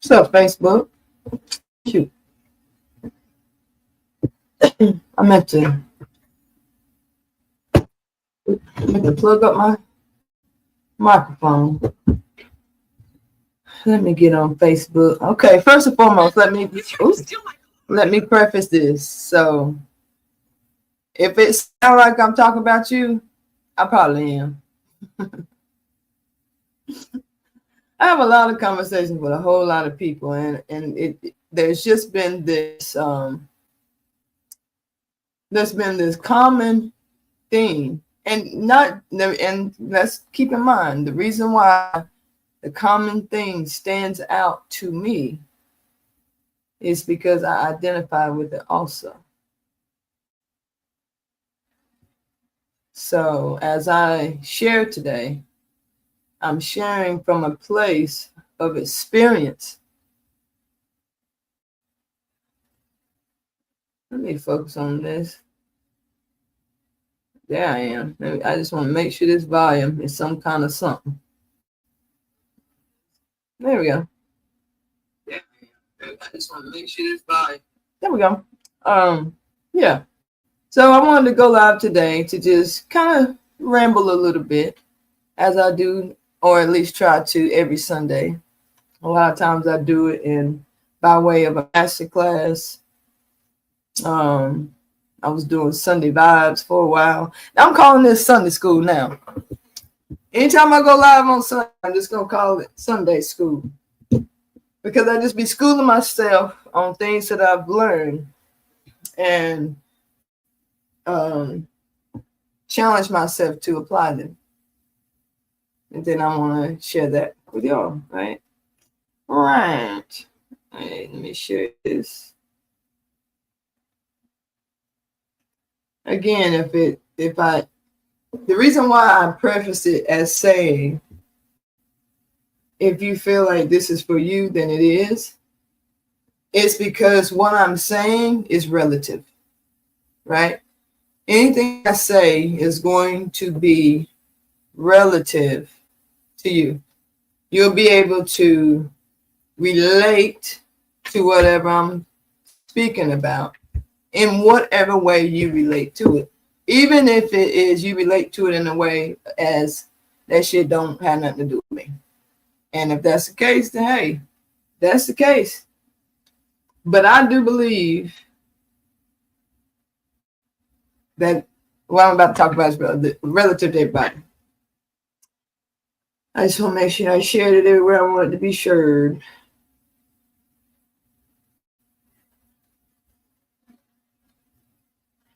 What's up, Facebook? Shoot, I meant to plug up my microphone. Let me get on Facebook. Okay, first and foremost, let me preface this. So, if it sounds like I'm talking about you, I probably am. I have a lot of conversations with a whole lot of people, and there's just been this common theme, and let's keep in mind the reason why the common thing stands out to me is because I identify with it also. So as I share today, I'm sharing from a place of experience. Let me focus on this. There I am. I just want to make sure this volume is some kind of something. There we go. I just want to make sure this volume. There we go. Yeah. So I wanted to go live today to just kind of ramble a little bit, as I do, or at least try to every Sunday. A lot of times I do it by way of a master class. I was doing Sunday vibes for a while. I'm calling this Sunday school now. Anytime I go live on Sunday, I'm just gonna call it Sunday school, because I just be schooling myself on things that I've learned and challenge myself to apply them. And then I want to share that with y'all, right? Right. Let me share this. Again, the reason why I preface it as saying, if you feel like this is for you, then it is. It's because what I'm saying is relative, right? Anything I say is going to be relative to you. You'll be able to relate to whatever I'm speaking about in whatever way you relate to it. Even if it is you relate to it in a way as that shit don't have nothing to do with me. And if that's the case, then hey, that's the case. But I do believe that what I'm about to talk about is relative to everybody. I just want to make sure I shared it everywhere I want it to be shared.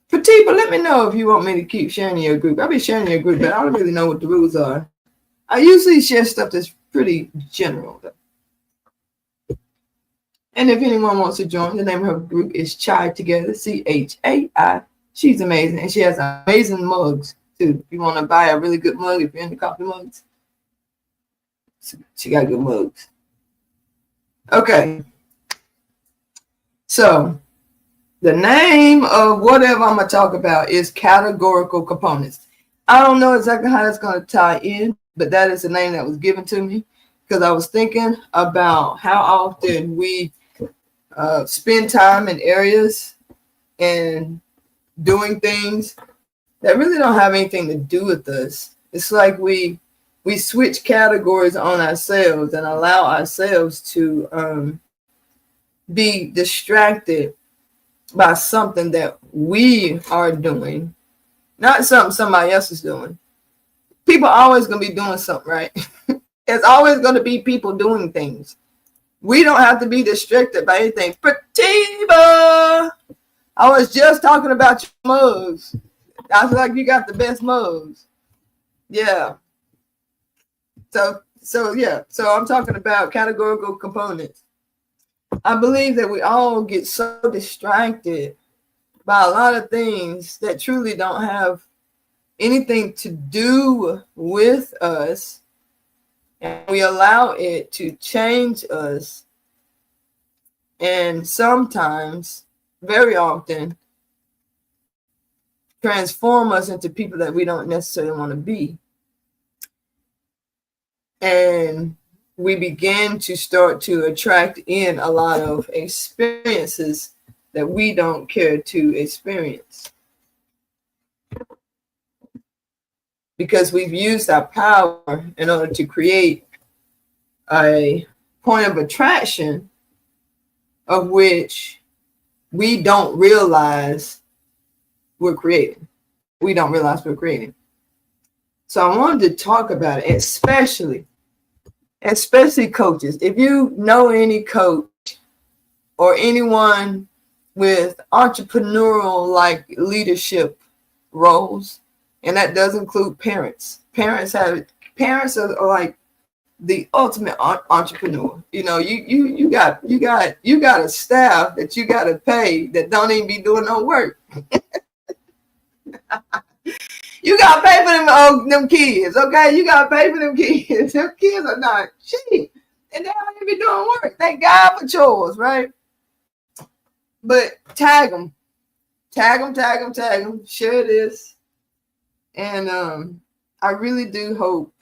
Petit, but let me know if you want me to keep sharing your group. I'll be sharing your group, but I don't really know what the rules are. I usually share stuff that's pretty general, though. And if anyone wants to join, the name of her group is Chai Together, CHAI. She's amazing, and she has amazing mugs, too. If you want to buy a really good mug, if you're into coffee mugs, she got good mugs. Okay. So, the name of whatever I'm going to talk about is Categorical Components. I don't know exactly how that's going to tie in, but that is the name that was given to me because I was thinking about how often we spend time in areas and doing things that really don't have anything to do with us. It's like we switch categories on ourselves and allow ourselves to be distracted by something that we are doing, not something somebody else is doing. People are always going to be doing something, right? There's always going to be people doing things. We don't have to be distracted by anything. Prativa! I was just talking about your mugs. I feel like you got the best mugs. Yeah. So I'm talking about categorical components. I believe that we all get so distracted by a lot of things that truly don't have anything to do with us, and we allow it to change us, and sometimes, very often, transform us into people that we don't necessarily want to be. And we begin to start to attract in a lot of experiences that we don't care to experience, because we've used our power in order to create a point of attraction of which we don't realize we're creating. We don't realize we're creating. So I wanted to talk about it, especially coaches. If you know any coach or anyone with entrepreneurial like leadership roles, and that does include parents. Parents are like the ultimate entrepreneur. You know, you got a staff that you got to pay that don't even be doing no work. You got to pay for them kids, okay? You got to pay for them kids. Them kids are not cheap, and they don't even be doing work. Thank God for chores, right? But tag them. Share this, and I really do hope.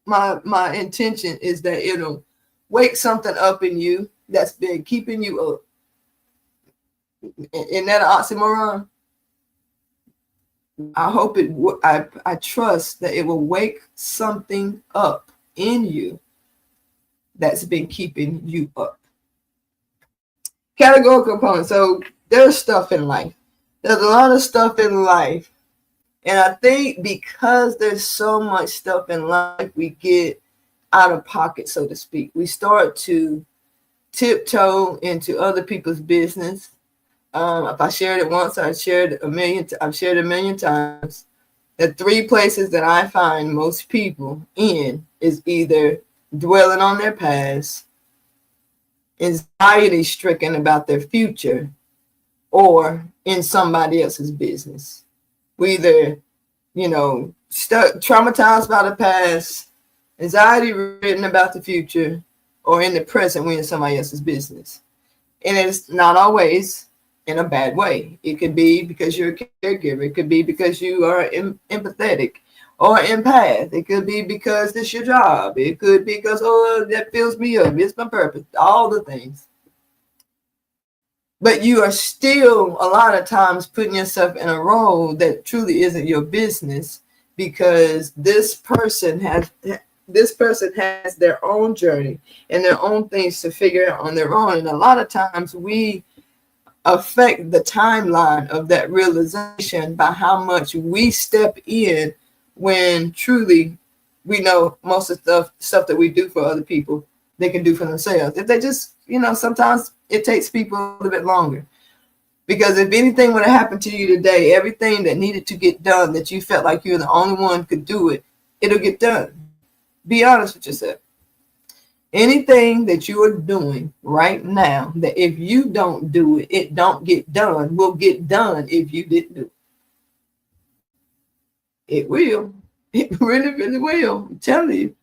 My intention is that it'll wake something up in you that's been keeping you up. Isn't that an oxymoron? I hope it. I trust that it will wake something up in you that's been keeping you up. Categorical components. So there's stuff in life. There's a lot of stuff in life. And I think because there's so much stuff in life, we get out of pocket, so to speak. We start to tiptoe into other people's business. If I shared it once, I've shared a million times. The three places that I find most people in is either dwelling on their past, anxiety stricken about their future, or in somebody else's business. We either, stuck, traumatized by the past, anxiety ridden about the future, or in the present, we're in somebody else's business. And it's not always in a bad way. It could be because you're a caregiver. It could be because you are empathetic or empath. It could be because it's your job. It could be because, that fills me up. It's my purpose. All the things. But you are still a lot of times putting yourself in a role that truly isn't your business, because this person has their own journey and their own things to figure out on their own. And a lot of times we affect the timeline of that realization by how much we step in, when truly we know most of the stuff that we do for other people, they can do for themselves. If they just, sometimes it takes people a little bit longer. Because if anything would have happened to you today, everything that needed to get done that you felt like you're the only one could do it, it'll get done. Be honest with yourself. Anything that you are doing right now that if you don't do it, it don't get done, will get done if you didn't do it. It will. It really, really will. I'm telling you.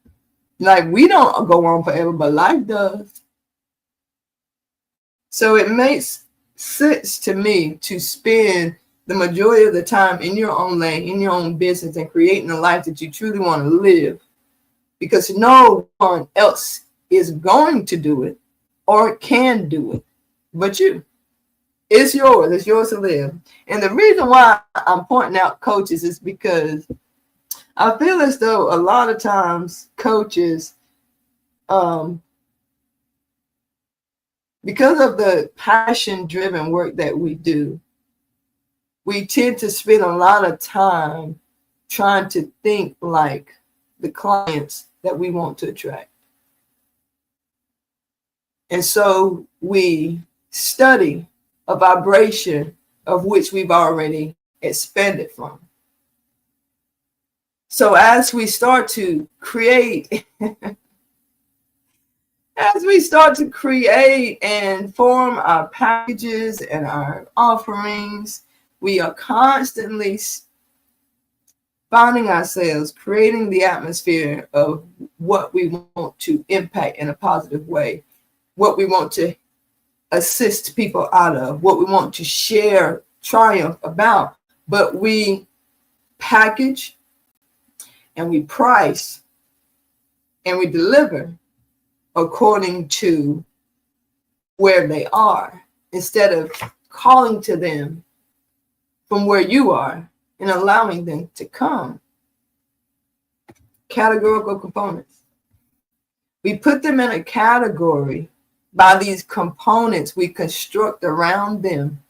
Like, we don't go on forever, but life does. So it makes sense to me to spend the majority of the time in your own lane, in your own business, and creating a life that you truly want to live, because no one else is going to do it or can do it but you. It's yours. It's yours to live. And the reason why I'm pointing out coaches is because I feel as though a lot of times coaches, because of the passion-driven work that we do, we tend to spend a lot of time trying to think like the clients that we want to attract. And so we study a vibration of which we've already expanded from. So as we start to create, and form our packages and our offerings, we are constantly finding ourselves creating the atmosphere of what we want to impact in a positive way, what we want to assist people out of, what we want to share triumph about. But we package and we price and we deliver according to where they are, instead of calling to them from where you are and allowing them to come. Categorical components. We put them in a category by these components we construct around them.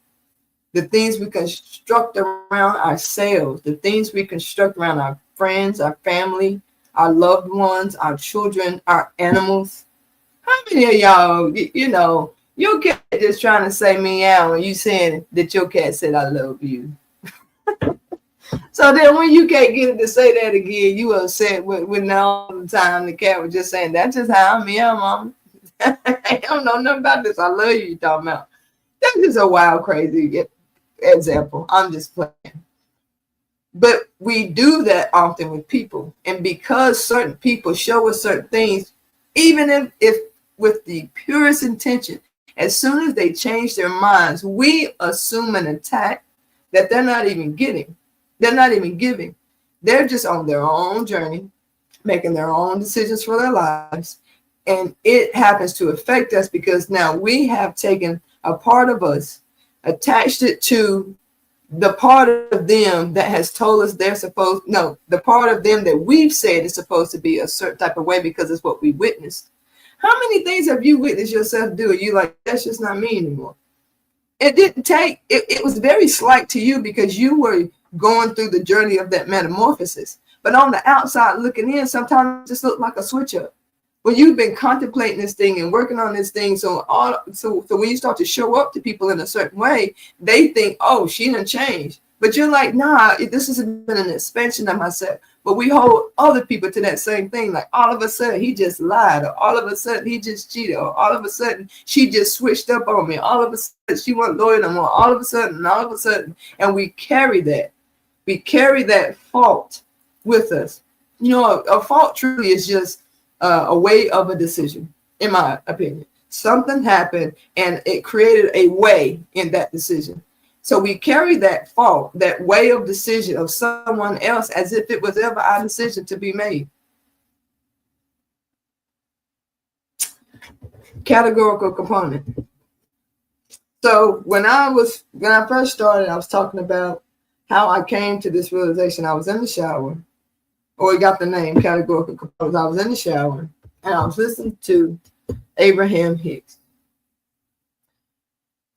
The things we construct around ourselves, the things we construct around our friends, our family, our loved ones, our children, our animals. How many of y'all, you know, your cat just trying to say meow and you saying that your cat said I love you? So then when you can't get it to say that again, you upset when all the time the cat was just saying, that's just how I meow, mama. I don't know nothing about this. I love you, you talking about. That's just a wild, crazy example. I'm just playing. But we do that often with people. And because certain people show us certain things, even if with the purest intention, as soon as they change their minds, we assume an attack that they're not even getting. They're not even giving. They're just on their own journey, making their own decisions for their lives. And it happens to affect us because now we have taken a part of us, attached it to the part of them that has told us the part of them that we've said is supposed to be a certain type of way because it's what we witnessed. How many things have you witnessed yourself do? You like, that's just not me anymore. It didn't take, it was very slight to you because you were going through the journey of that metamorphosis. But on the outside looking in, sometimes it just looked like a switch up. When you've been contemplating this thing and working on this thing, so when you start to show up to people in a certain way, they think, oh, she done changed. But you're like, nah, this has been an expansion of myself. But we hold other people to that same thing. Like all of a sudden he just lied, or all of a sudden he just cheated, or all of a sudden she just switched up on me. All of a sudden she wasn't loyal no more. All of a sudden, and we carry that. We carry that fault with us. You know, a fault truly is just a way of a decision, in my opinion. Something happened and it created a way in that decision. So we carry that fault, that way of decision of someone else as if it was ever our decision to be made. Categorical component. So when I first started, I was talking about how I came to this realization. I was in the shower, or we got the name Categorical Components. I was in the shower and I was listening to Abraham Hicks.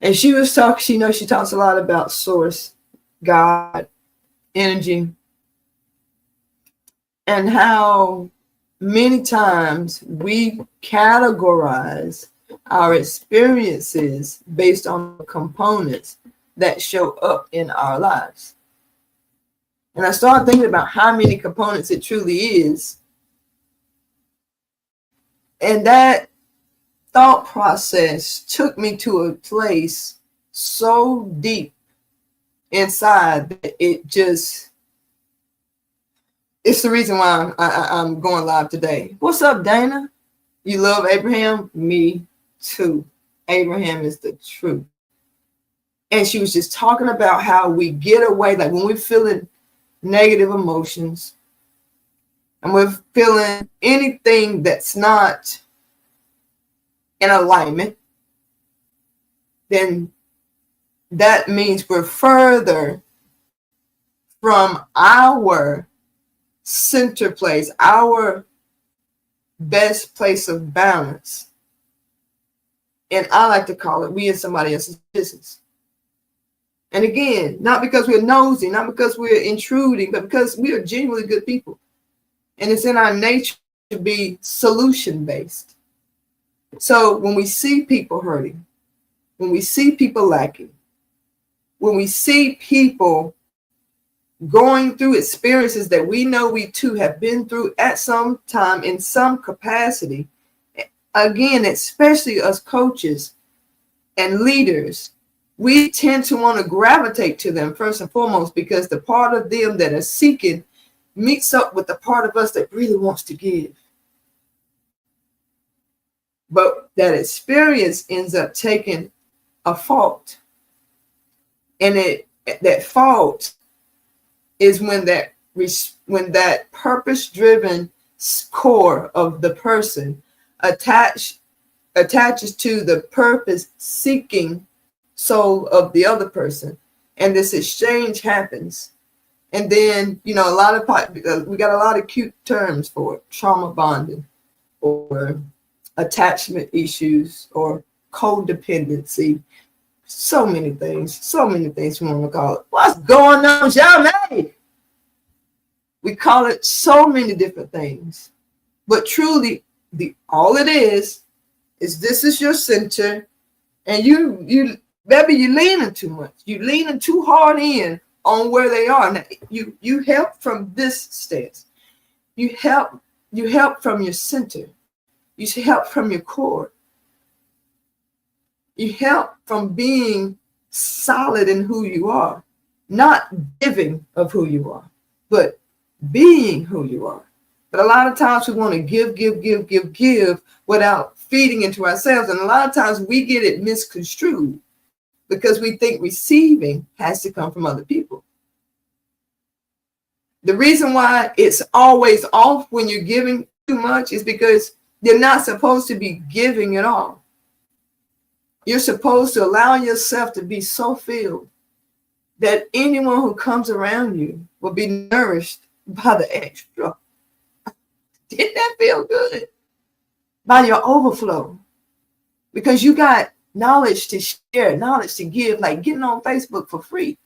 And she was talking, she talks a lot about source, God, energy, and how many times we categorize our experiences based on the components that show up in our lives. And I started thinking about how many components it truly is. And that thought process took me to a place so deep inside that it's the reason why I'm going live today. What's up, Dana? You love Abraham? Me too. Abraham is the truth. And she was just talking about how we get away, like when we're feeling negative emotions and we're feeling anything that's not in alignment, then that means we're further from our center place, our best place of balance. And I like to call it, we in somebody else's business. And again, not because we're nosy, not because we're intruding, but because we are genuinely good people. And it's in our nature to be solution-based. So when we see people hurting, when we see people lacking, when we see people going through experiences that we know we too have been through at some time in some capacity, again, especially us coaches and leaders, we tend to want to gravitate to them first and foremost because the part of them that are seeking meets up with the part of us that really wants to give. But that experience ends up taking a fault. And that fault is when that purpose-driven core of the person attaches to the purpose seeking soul of the other person, and this exchange happens. And then, you know, we got a lot of cute terms for it: trauma bonding, or attachment issues, or codependency. So many things we want to call it. What's going on, Charmaine? We call it so many different things, but truly, all it is this is your center, and baby, you leaning too much. You leaning too hard in on where they are. Now, you help from this stance. You help from your center. You should help from your core. You help from being solid in who you are, not giving of who you are, but being who you are. But a lot of times we want to give without feeding into ourselves. And a lot of times we get it misconstrued because we think receiving has to come from other people. The reason why it's always off when you're giving too much is because you're not supposed to be giving at all. You're supposed to allow yourself to be so filled that anyone who comes around you will be nourished by the extra. Didn't that feel good? By your overflow. Because you got knowledge to share, knowledge to give, like getting on Facebook for free.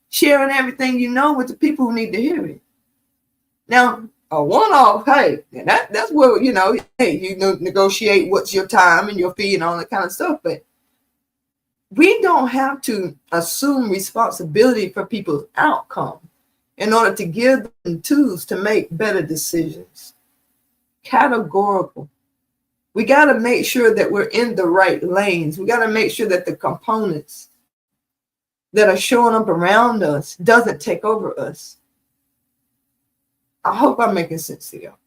Sharing everything you know with the people who need to hear it. Now, a one-off, hey, that's where, you know, hey, you negotiate what's your time and your fee and all that kind of stuff. But we don't have to assume responsibility for people's outcome in order to give them tools to make better decisions. Categorical. We got to make sure that we're in the right lanes. We got to make sure that the components that are showing up around us doesn't take over us. I hope I'm making sense to y'all.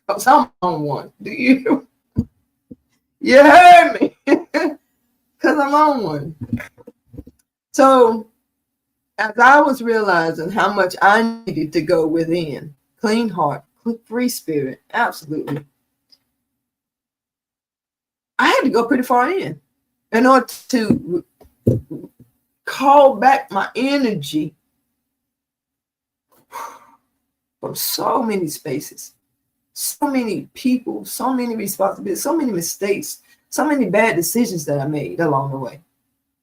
Because I'm on one. Do you? You heard me? Because I'm on one. So, as I was realizing how much I needed to go within, clean heart, free spirit, absolutely, I had to go pretty far in order to call back my energy from so many spaces, so many people, so many responsibilities, so many mistakes, so many bad decisions that I made along the way,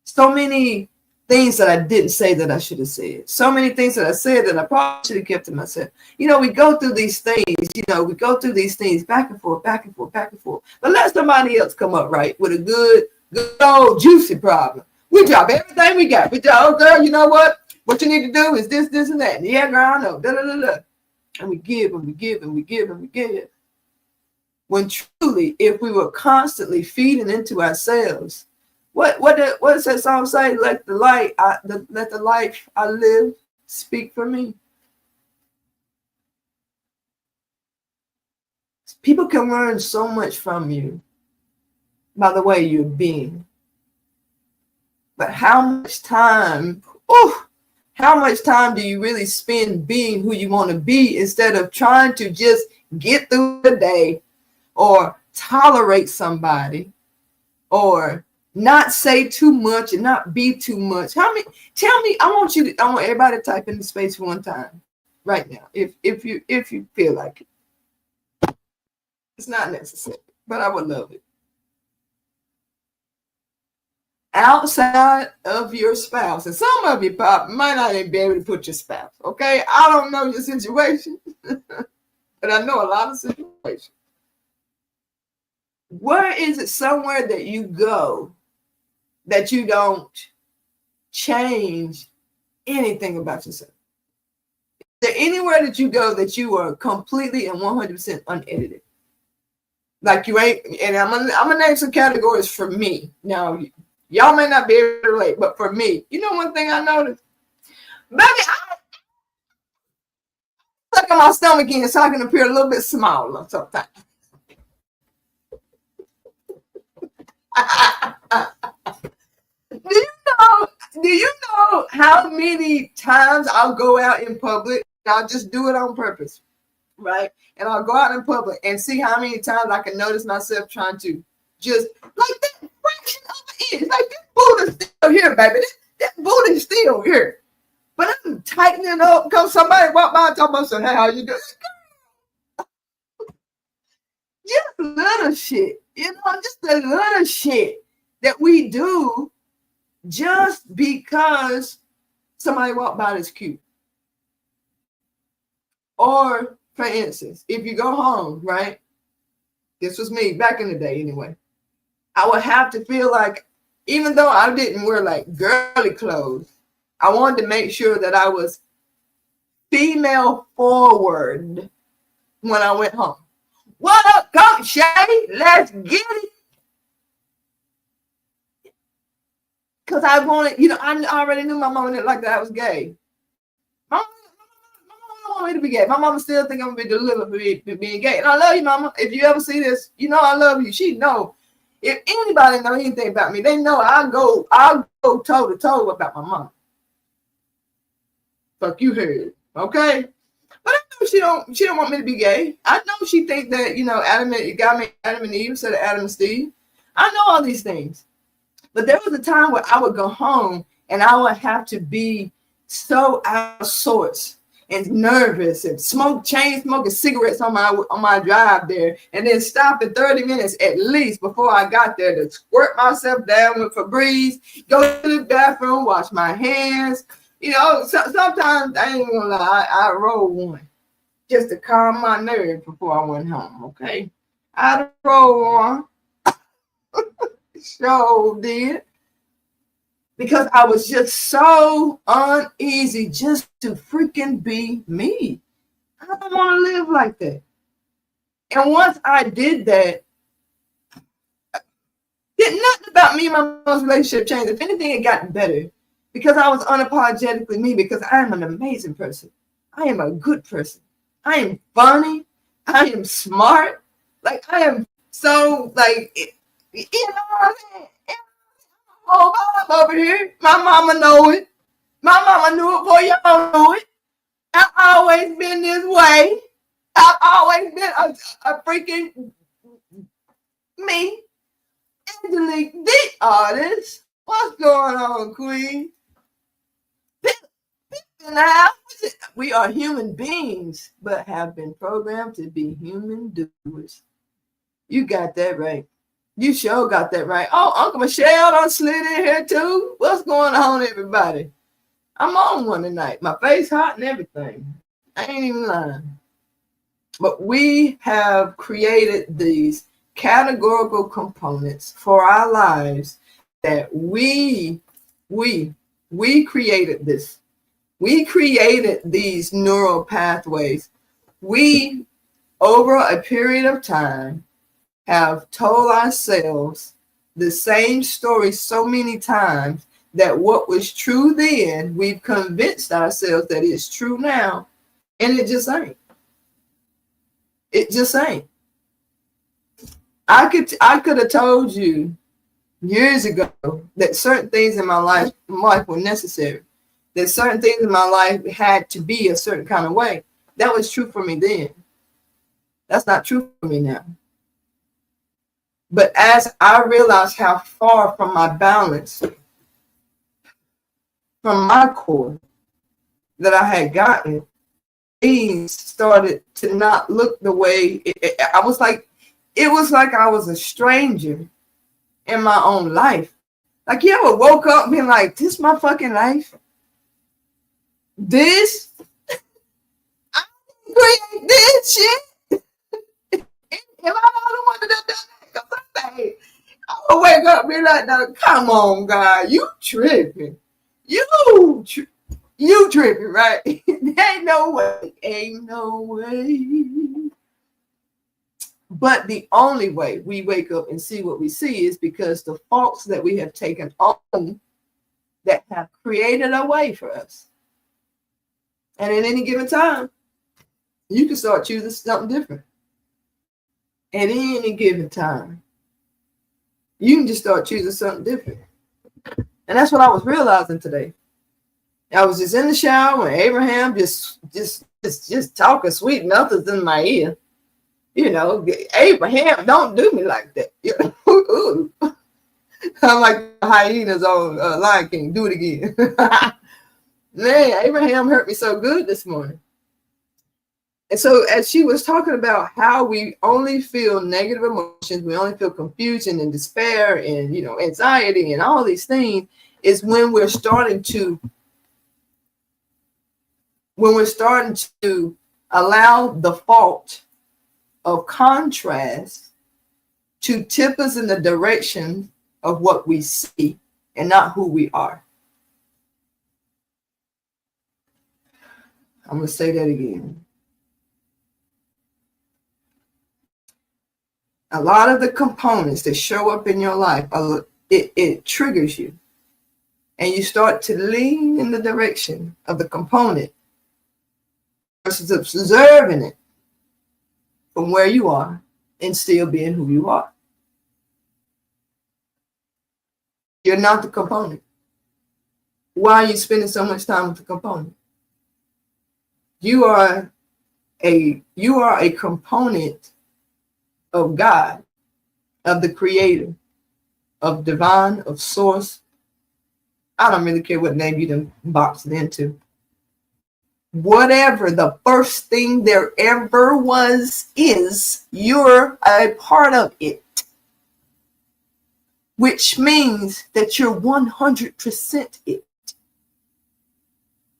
so many things that I didn't say that I should have said, so many things that I said that I probably should have kept to myself. You know, we go through these things, back and forth, back and forth, back and forth. But let somebody else come up, right, with a good old juicy problem. We drop everything we got. We drop, oh girl, you know what? What you need to do is this, and that. And yeah, girl, I know. Da, da, da, da. And we give and we give and we give and we give. When truly, if we were constantly feeding into ourselves, what does that song say? Let the life I live speak for me. People can learn so much from you by the way you're being. But how much time do you really spend being who you want to be instead of trying to just get through the day or tolerate somebody or not say too much and not be too much? Tell me, I want everybody to type in the space one time right now. If you feel like it. It's not necessary, but I would love it. Outside of your spouse, and some of you might not even be able to put your spouse, okay? I don't know your situation, but I know a lot of situations. Where is it somewhere that you go that you don't change anything about yourself? Is there anywhere that you go that you are completely and 100% unedited? Like you ain't, and I'm gonna name some categories for me. Now, y'all may not be able to relate, but for me, you know one thing I noticed? Baby, I stuck in my stomach in so I can appear a little bit smaller sometimes. Do you know how many times I'll go out in public? I'll just do it on purpose. right? And I'll go out in public and see how many times I can notice myself trying to just like that fraction of an inch, like this booty's still here, baby. That booty's still here. But I'm tightening up because somebody walked by and told me, hey, how you doing? Just little shit, just the little shit that we do just because somebody walked by that's cute. Or, for instance, if you go home, right? This was me back in the day anyway. I would have to feel like, even though I didn't wear like girly clothes, I wanted to make sure that I was female forward when I went home. What up, Coach Shay? Let's get it. Because I wanted, I already knew my mama didn't like that I was gay. My mama don't want me to be gay. My mama still think I'm going to be delivered for being gay. And I love you, mama. If you ever see this, I love you. She know. If anybody know anything about me, they know I'll go toe to toe about my mom. Fuck you heard, okay? But I know she don't want me to be gay. I know she think that Adam and Eve instead of Adam and Steve. I know all these things. But there was a time where I would go home and I would have to be so out of sorts and nervous and chain smoking cigarettes on my drive there, and then stop in 30 minutes at least before I got there to squirt myself down with Febreze, go to the bathroom, wash my hands. Sometimes I ain't gonna lie, I roll one just to calm my nerves before I went home. Okay, I'd roll one. Sure did. Because I was just so uneasy just to freaking be me. I don't want to live like that. And once I did that, nothing about me and my mom's relationship changed. If anything, it got better. Because I was unapologetically me, because I am an amazing person. I am a good person. I am funny. I am smart. Like, I am so, like, what I'm saying? Oh, I'm over here. My mama know it. My mama knew it before y'all knew it. I've always been this way. I've always been a freaking me. Angelique, the artist. What's going on, Queen? We are human beings, but have been programmed to be human doers. You got that right. You sure got that right. Oh, Uncle Michelle done slid in here too. What's going on, everybody? I'm on one tonight. My face hot and everything. I ain't even lying. But we have created these categorical components for our lives that we created this. We created these neural pathways. We, over a period of time, have told ourselves the same story so many times that what was true then, we've convinced ourselves that it's true now, and it just ain't. It just ain't. I could have told you years ago that certain things in my life were necessary, that certain things in my life had to be a certain kind of way. That was true for me then. That's not true for me now. But as I realized how far from my balance, from my core, that I had gotten, things started to not look the way it was like I was a stranger in my own life. Like, you ever woke up being like, this is my fucking life? This? I didn't create this shit. Am I the only one that done that? I would wake up and be like, no, come on, God, you tripping. You tripping, right? Ain't no way. Ain't no way. But the only way we wake up and see what we see is because the faults that we have taken on that have created a way for us. And at any given time, you can start choosing something different. At any given time, you can just start choosing something different. And that's what I was realizing today. I was just in the shower when Abraham just just talking sweet nothings in my ear. Abraham, don't do me like that. Ooh. I'm like the hyenas on Lion King. Do it again. Man, Abraham hurt me so good this morning. And so as she was talking about how we only feel negative emotions, we only feel confusion and despair and, anxiety and all these things, is when we're starting to allow the fault of contrast to tip us in the direction of what we see and not who we are. I'm going to say that again. A lot of the components that show up in your life, it triggers you. And you start to lean in the direction of the component versus observing it from where you are and still being who you are. You're not the component. Why are you spending so much time with the component? You are a component of God, of the creator, of divine, of source. I don't really care what name you done boxed it into. Whatever the first thing there ever was is, you're a part of it. Which means that you're 100% it.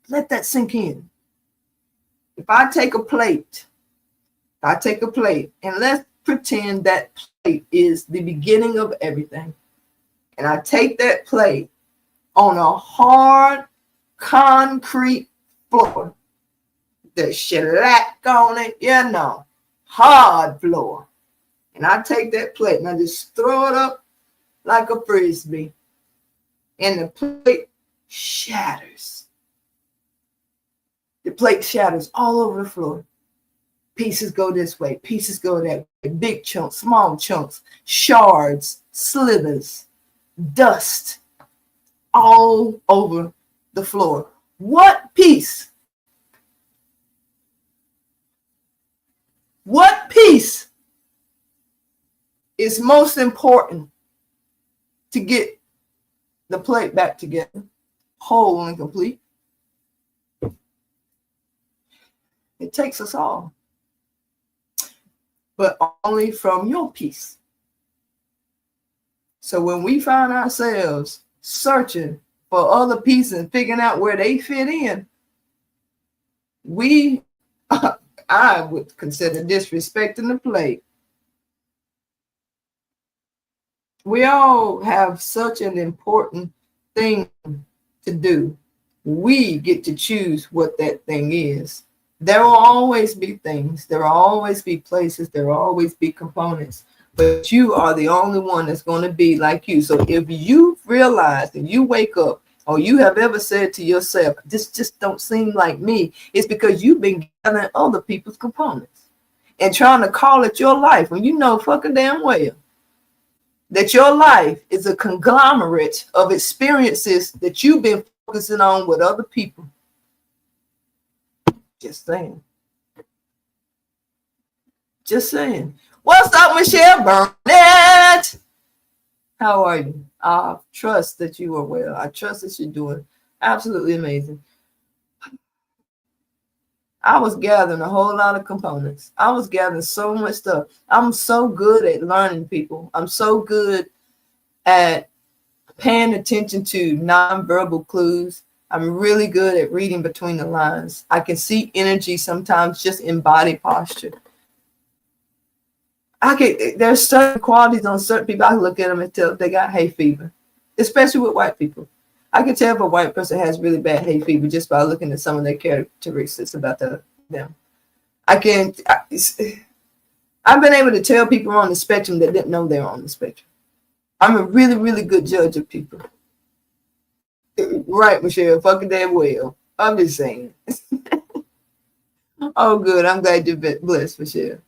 Let that sink in. If I take a plate, and let's pretend that plate is the beginning of everything. And I take that plate on a hard concrete floor. The shellac on it, hard floor. And I take that plate and I just throw it up like a frisbee. And the plate shatters. The plate shatters all over the floor. Pieces go this way, pieces go that way, big chunks, small chunks, shards, slithers, dust all over the floor. What piece is most important to get the plate back together, whole and complete? It takes us all, but only from your piece. So when we find ourselves searching for other pieces and figuring out where they fit in, I would consider disrespecting the plate. We all have such an important thing to do. We get to choose what that thing is. There will always be things. There will always be places. There will always be components. But you are the only one that's going to be like you. So if you realize and you wake up, or you have ever said to yourself, this just don't seem like me, it's because you've been gathering other people's components and trying to call it your life when you know fucking damn well that your life is a conglomerate of experiences that you've been focusing on with other people. Just saying. Just saying. What's up, Michelle Burnett? How are you? I trust that you are well. I trust that you're doing absolutely amazing. I was gathering a whole lot of components. I was gathering so much stuff. I'm so good at learning people. I'm so good at paying attention to nonverbal clues. I'm really good at reading between the lines. I can see energy sometimes just in body posture. There's certain qualities on certain people. I can look at them and tell if they got hay fever, especially with white people. I can tell if a white person has really bad hay fever just by looking at some of their characteristics about them. I've been able to tell people on the spectrum that didn't know they were on the spectrum. I'm a really, really good judge of people. Right, Michelle, fucking damn well. I'm just saying. Oh, good. I'm glad you're blessed, Michelle.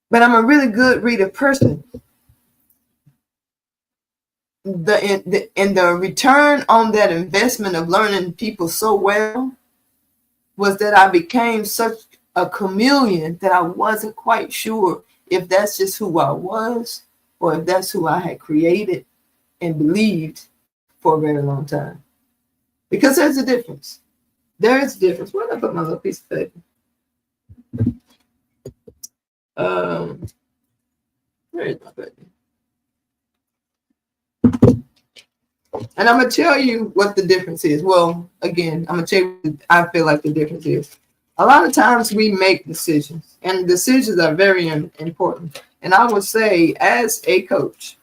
But I'm a really good reader person. The return on that investment of learning people so well was that I became such a chameleon that I wasn't quite sure if that's just who I was or if that's who I had created and believed for a very long time. Because there's a difference. There is a difference. Where did I put my little piece of paper? Where is my paper? And I'm going to tell you what the difference is. Well, again, I'm going to tell you what I feel like the difference is. A lot of times we make decisions, and decisions are very important. And I would say, as a coach,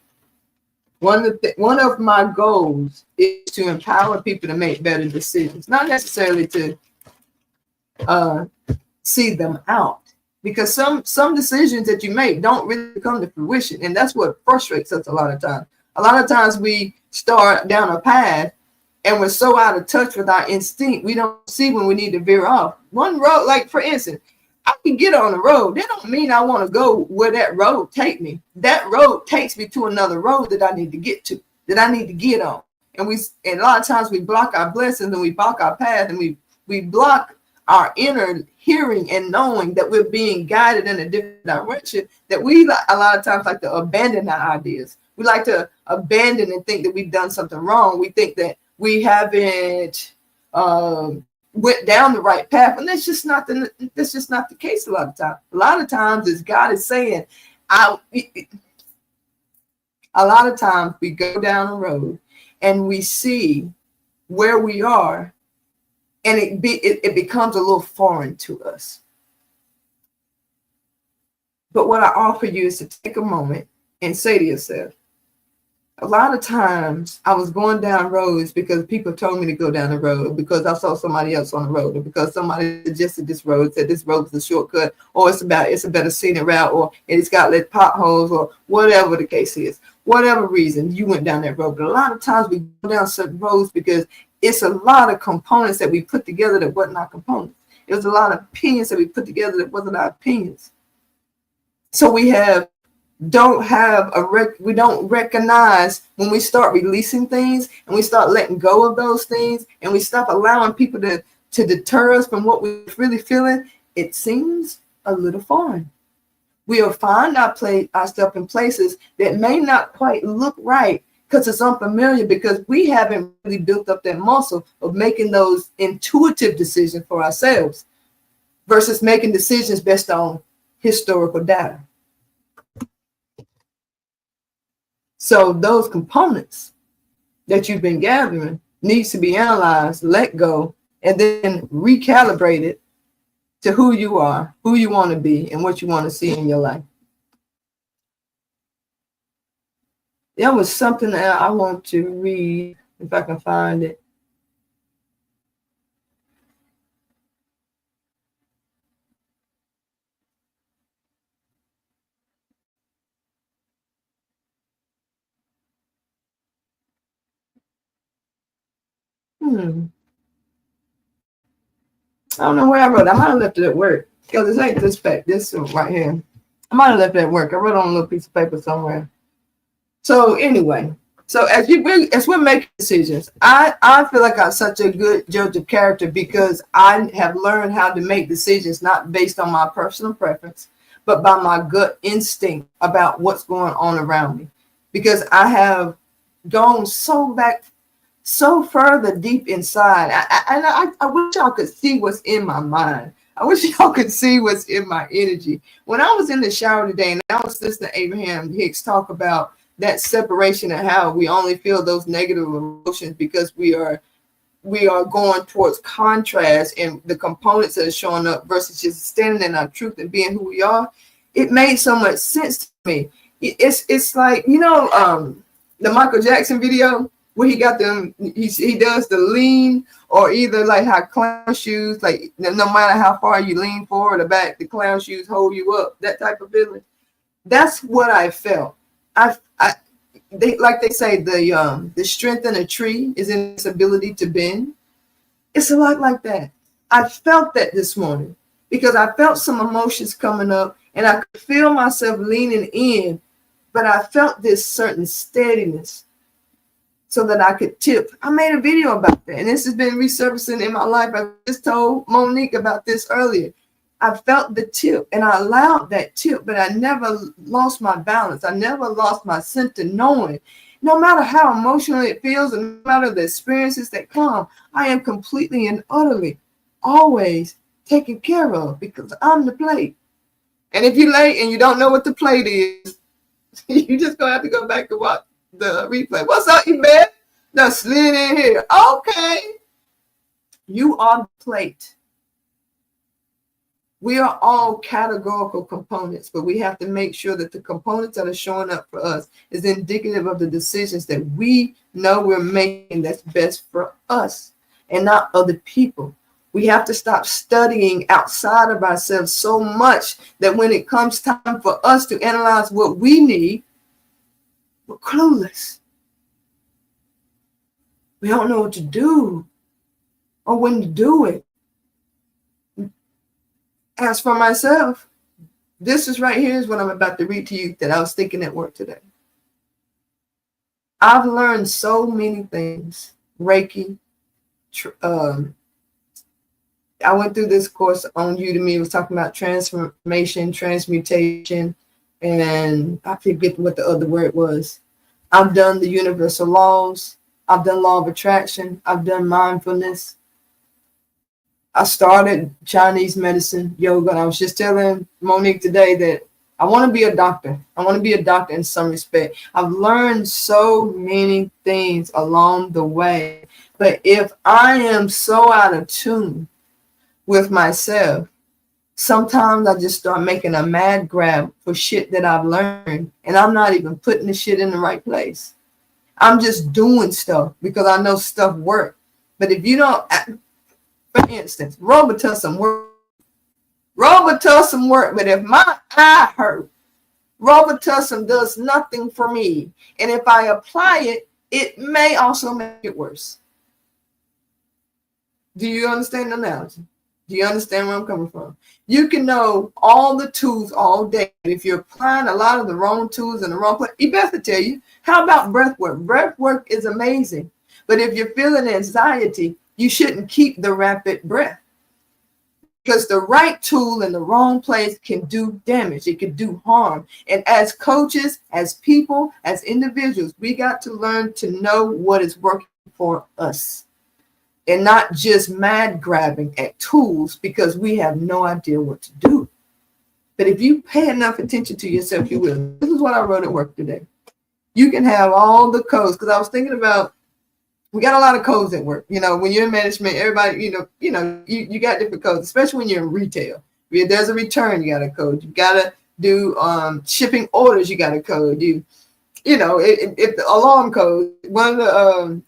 one of my goals is to empower people to make better decisions, not necessarily to see them out, because some decisions that you make don't really come to fruition, and that's what frustrates us a lot of times. A lot of times we start down a path and we're so out of touch with our instinct, we don't see when we need to veer off. One road, like for instance, I can get on the road. That don't mean I want to go where that road take me. That road takes me to another road that I need to get to, that I need to get on. And a lot of times we block our blessings and we block our path, and we block our inner hearing and knowing that we're being guided in a different direction, that we a lot of times like to abandon our ideas. We like to abandon and think that we've done something wrong. We think that we haven't went down the right path, and that's just not the case. A lot of times. A lot of times, as God is saying, a lot of times we go down the road and we see where we are, and it becomes a little foreign to us. But what I offer you is to take a moment and say to yourself, a lot of times I was going down roads because people told me to go down the road, because I saw somebody else on the road, or because somebody suggested this road, said this road is a shortcut, or it's a better scenic route, or it's got less potholes, or whatever the case is. Whatever reason you went down that road. But a lot of times we go down certain roads because it's a lot of components that we put together that wasn't our components. It was a lot of opinions that we put together that wasn't our opinions. So we don't recognize when we start releasing things and we start letting go of those things, and we stop allowing people to deter us from what we're really feeling. It seems a little foreign. We'll find ourselves in places that may not quite look right because it's unfamiliar, because we haven't really built up that muscle of making those intuitive decisions for ourselves versus making decisions based on historical data. So those components that you've been gathering needs to be analyzed, let go, and then recalibrated to who you are, who you want to be, and what you want to see in your life. There was something that I want to read, if I can find it. I don't know where I wrote it. I might have left it at work, because it ain't this right here. I might have left it at work. I wrote it on a little piece of paper somewhere. So anyway, so as we're making decisions, I feel like I'm such a good judge of character because I have learned how to make decisions not based on my personal preference, but by my gut instinct about what's going on around me. Because I have gone so further deep inside. I wish y'all could see what's in my mind. I wish y'all could see what's in my energy. When I was in the shower today and I was listening to Abraham Hicks talk about that separation and how we only feel those negative emotions because we are going towards contrast and the components that are showing up versus just standing in our truth and being who we are, it made so much sense to me. It's like, the Michael Jackson video where he got them, he does the lean, or either like how clown shoes, like no matter how far you lean forward or back, the clown shoes hold you up, that type of feeling. That's what I felt. They say the strength in a tree is in its ability to bend. It's a lot like that. I felt that this morning because I felt some emotions coming up and I could feel myself leaning in, but I felt this certain steadiness. so that I could tip. I made a video about that, and this has been resurfacing in my life. I just told Monique about this earlier. I felt the tip, and I allowed that tip, but I never lost my balance. I never lost my sense of knowing. No matter how emotional it feels, and no matter the experiences that come, I am completely and utterly always taken care of because I'm the plate. And if you're late and you don't know what the plate is, you just gonna have to go back and watch the replay. What's up, Yvette? No, slid in here. Okay. You are the plate. We are all categorical components, but we have to make sure that the components that are showing up for us is indicative of the decisions that we know we're making that's best for us and not other people. We have to stop studying outside of ourselves so much that when it comes time for us to analyze what we need, we're clueless. We don't know what to do or when to do it. As for myself, this is right here is what I'm about to read to you that I was thinking at work today. I've learned so many things. Reiki. I went through this course on Udemy. It was talking about transformation, transmutation, and I forget what the other word was. I've done the universal laws. I've done law of attraction. I've done mindfulness. I started Chinese medicine, yoga, and I was just telling Monique today that I want to be a doctor. I want to be a doctor in some respect. I've learned so many things along the way. But if I am so out of tune with myself, sometimes I just start making a mad grab for shit that I've learned, and I'm not even putting the shit in the right place. I'm just doing stuff because I know stuff works. But if you don't, for instance, Robitussin work. Robitussin work, but if my eye hurt, Robitussin does nothing for me. And if I apply it, it may also make it worse. Do you understand the analogy? Do you understand where I'm coming from? You can know all the tools all day, but if you're applying a lot of the wrong tools in the wrong place, you better tell you. How about breath work? Breath work is amazing. But if you're feeling anxiety, you shouldn't keep the rapid breath. Because the right tool in the wrong place can do damage. It can do harm. And as coaches, as people, as individuals, we got to learn to know what is working for us and not just mad grabbing at tools because we have no idea what to do. But if you pay enough attention to yourself, you will. This is what I wrote at work today. You can have all the codes, because I was thinking about, we got a lot of codes at work. You know, when you're in management, everybody, you got different codes, especially when you're in retail. If there's a return, you got a code. You got to do shipping orders, you got a code. If the alarm code, one of the,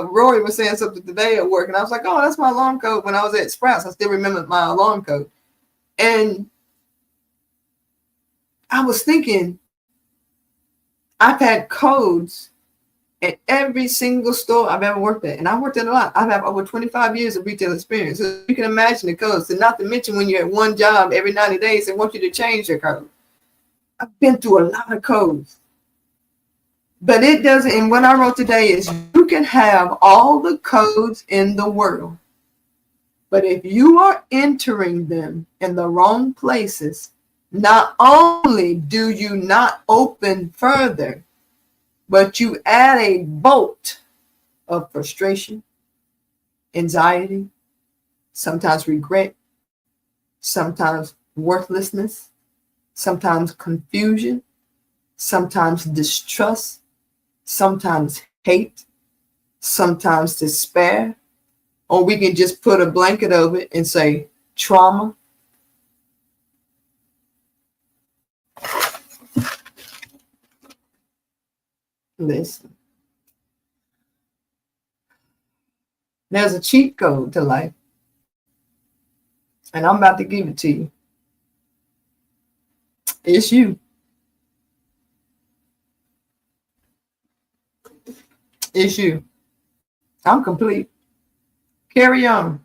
Rory was saying something today at work, and I was like, oh, that's my alarm code. When I was at Sprouts, I still remember my alarm code. And I was thinking, I've had codes at every single store I've ever worked at. And I worked at a lot. I've had over 25 years of retail experience. So you can imagine the codes. And not to mention when you're at one job every 90 days, they want you to change your code. I've been through a lot of codes. But it doesn't, and what I wrote today is you can have all the codes in the world. But if you are entering them in the wrong places, not only do you not open further, but you add a bolt of frustration, anxiety, sometimes regret, sometimes worthlessness, sometimes confusion, sometimes distrust, sometimes hate, sometimes despair, or we can just put a blanket over it and say trauma. Listen, there's a cheat code to life, and I'm about to give it to you. It's you. It's you. I'm complete. Carry on.